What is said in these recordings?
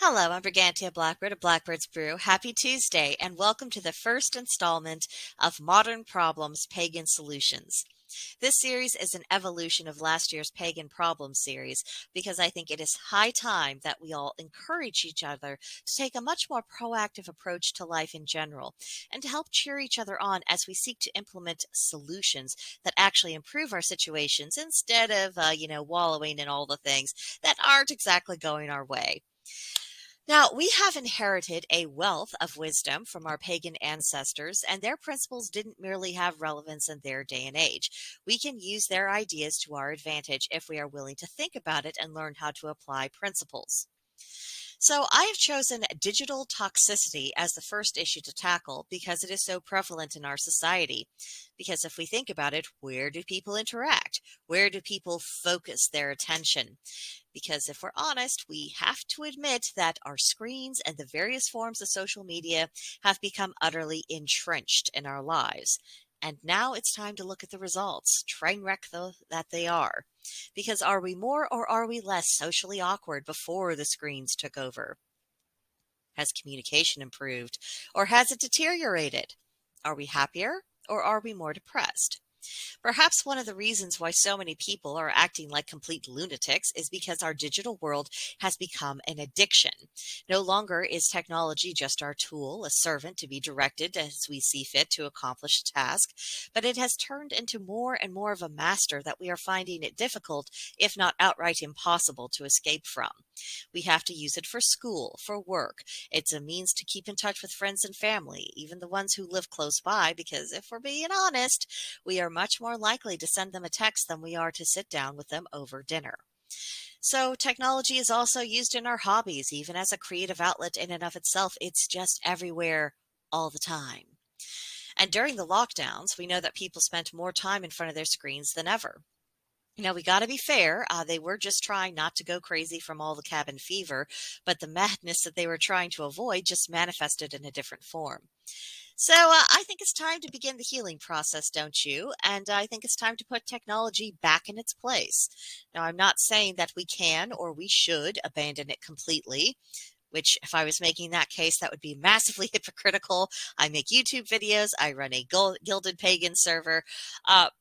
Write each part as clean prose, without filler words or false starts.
Hello, I'm Brigantia Blackbird of Blackbird's Brew. Happy Tuesday, and welcome to the first installment of Modern Problems Pagan Solutions. This series is an evolution of last year's Pagan Problems series because I think it is high time that we all encourage each other to take a much more proactive approach to life in general and to help cheer each other on as we seek to implement solutions that actually improve our situations instead of, wallowing in all the things that aren't exactly going our way. Now, we have inherited a wealth of wisdom from our pagan ancestors, and their principles didn't merely have relevance in their day and age. We can use their ideas to our advantage if we are willing to think about it and learn how to apply principles. So, I have chosen digital toxicity as the first issue to tackle because it is so prevalent in our society. Because if we think about it, where do people interact? Where do people focus their attention? Because if we're honest, we have to admit that our screens and the various forms of social media have become utterly entrenched in our lives. And now it's time to look at the results, train wreck though that they are. Because are we more or are we less socially awkward before the screens took over? Has communication improved or has it deteriorated? Are we happier or are we more depressed? Perhaps one of the reasons why so many people are acting like complete lunatics is because our digital world has become an addiction. No longer is technology just our tool, a servant to be directed as we see fit to accomplish a task, but it has turned into more and more of a master that we are finding it difficult, if not outright impossible, to escape from. We have to use it for school, for work. It's a means to keep in touch with friends and family, even the ones who live close by, because if we're being honest, we are much more likely to send them a text than we are to sit down with them over dinner. So, technology is also used in our hobbies, even as a creative outlet in and of itself. It's just everywhere all the time. And during the lockdowns, we know that people spent more time in front of their screens than ever. Now, we got to be fair. They were just trying not to go crazy from all the cabin fever, but the madness that they were trying to avoid just manifested in a different form. So I think it's time to begin the healing process, don't you? And I think it's time to put technology back in its place. Now, I'm not saying that we can or we should abandon it completely, which if I was making that case, that would be massively hypocritical. I make YouTube videos. I run a gilded pagan server.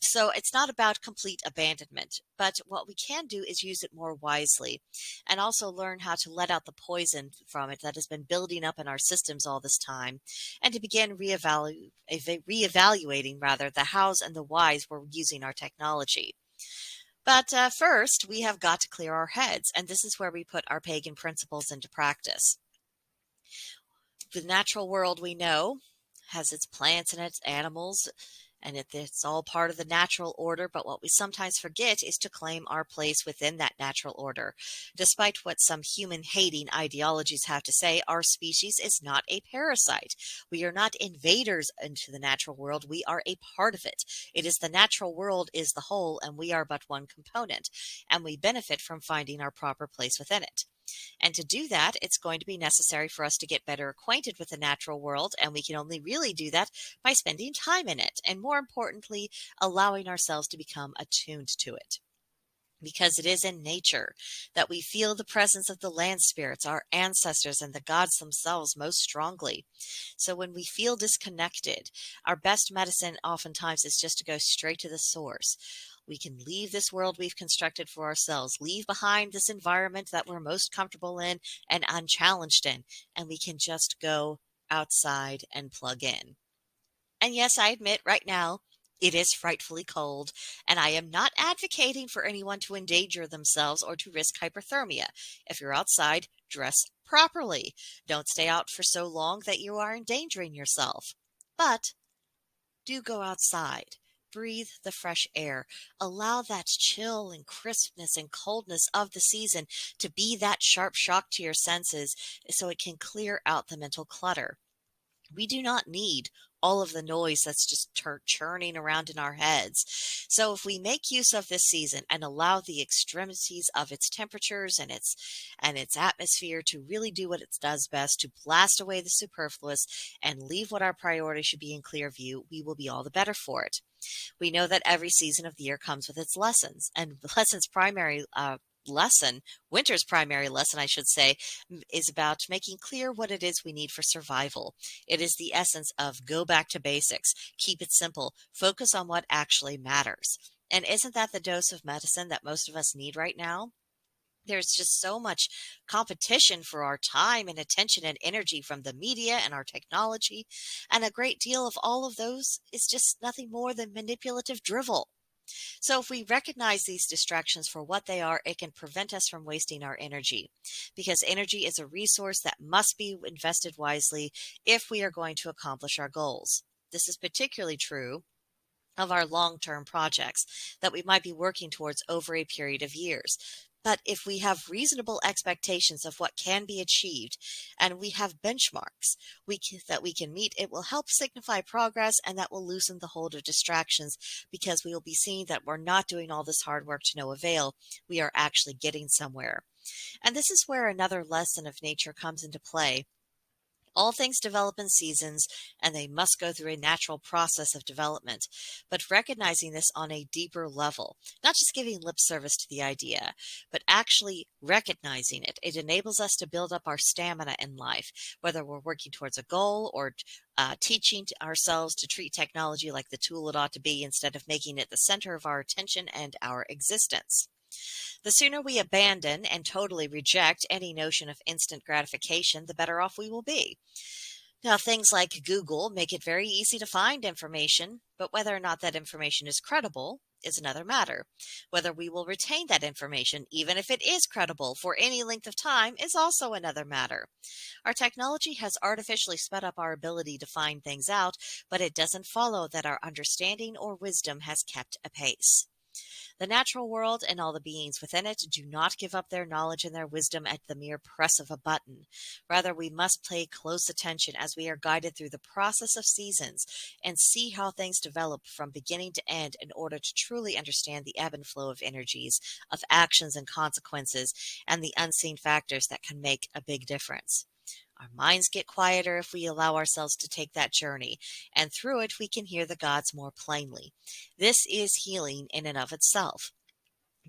So it's not about complete abandonment. But what we can do is use it more wisely and also learn how to let out the poison from it that has been building up in our systems all this time and to begin reevaluating rather the hows and the whys we're using our technology. But first, we have got to clear our heads, and this is where we put our pagan principles into practice. The natural world we know has its plants and its animals, and it's all part of the natural order, but what we sometimes forget is to claim our place within that natural order. Despite what some human-hating ideologies have to say, our species is not a parasite. We are not invaders into the natural world. We are a part of it. It is the natural world is the whole, and we are but one component, and we benefit from finding our proper place within it. And to do that, it's going to be necessary for us to get better acquainted with the natural world, and we can only really do that by spending time in it, and more importantly, allowing ourselves to become attuned to it. Because it is in nature that we feel the presence of the land spirits, our ancestors, and the gods themselves most strongly. So when we feel disconnected, our best medicine oftentimes is just to go straight to the source. We can leave this world we've constructed for ourselves, leave behind this environment that we're most comfortable in and unchallenged in, and we can just go outside and plug in. And yes, I admit right now, it is frightfully cold, and I am not advocating for anyone to endanger themselves or to risk hypothermia. If you're outside, dress properly. Don't stay out for so long that you are endangering yourself. But do go outside. Breathe the fresh air. Allow that chill and crispness and coldness of the season to be that sharp shock to your senses so it can clear out the mental clutter. We do not need all of the noise that's just churning around in our heads. So if we make use of this season and allow the extremities of its temperatures and its atmosphere to really do what it does best, to blast away the superfluous and leave what our priority should be in clear view, we will be all the better for it. We know that every season of the year comes with its lessons, and the lessons lesson, winter's primary lesson, I should say, is about making clear what it is we need for survival. It is the essence of go back to basics, keep it simple, focus on what actually matters. And isn't that the dose of medicine that most of us need right now? There's just so much competition for our time and attention and energy from the media and our technology. And a great deal of all of those is just nothing more than manipulative drivel. So, if we recognize these distractions for what they are, it can prevent us from wasting our energy. Because energy is a resource that must be invested wisely if we are going to accomplish our goals. This is particularly true of our long-term projects that we might be working towards over a period of years. But if we have reasonable expectations of what can be achieved and we have benchmarks that we can meet, it will help signify progress, and that will loosen the hold of distractions, because we will be seeing that we're not doing all this hard work to no avail. We are actually getting somewhere. And this is where another lesson of nature comes into play. All things develop in seasons, and they must go through a natural process of development. But recognizing this on a deeper level, not just giving lip service to the idea, but actually recognizing it, it enables us to build up our stamina in life, whether we're working towards a goal or teaching ourselves to treat technology like the tool it ought to be instead of making it the center of our attention and our existence. The sooner we abandon and totally reject any notion of instant gratification, the better off we will be. Now, things like Google make it very easy to find information, but whether or not that information is credible is another matter. Whether we will retain that information, even if it is credible, for any length of time is also another matter. Our technology has artificially sped up our ability to find things out, but it doesn't follow that our understanding or wisdom has kept apace. The natural world and all the beings within it do not give up their knowledge and their wisdom at the mere press of a button. Rather, we must pay close attention as we are guided through the process of seasons and see how things develop from beginning to end in order to truly understand the ebb and flow of energies, of actions and consequences, and the unseen factors that can make a big difference. Our minds get quieter if we allow ourselves to take that journey, and through it we can hear the gods more plainly. This is healing in and of itself,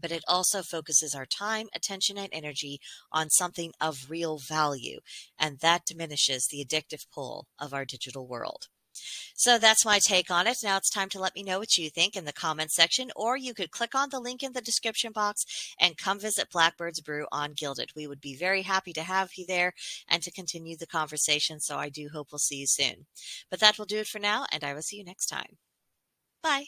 but it also focuses our time, attention, and energy on something of real value, and that diminishes the addictive pull of our digital world. So that's my take on it. Now it's time to let me know what you think in the comments section, or you could click on the link in the description box and come visit Blackbird's Brew on Gilded. We would be very happy to have you there and to continue the conversation, so I do hope we'll see you soon. But that will do it for now, and I will see you next time. Bye.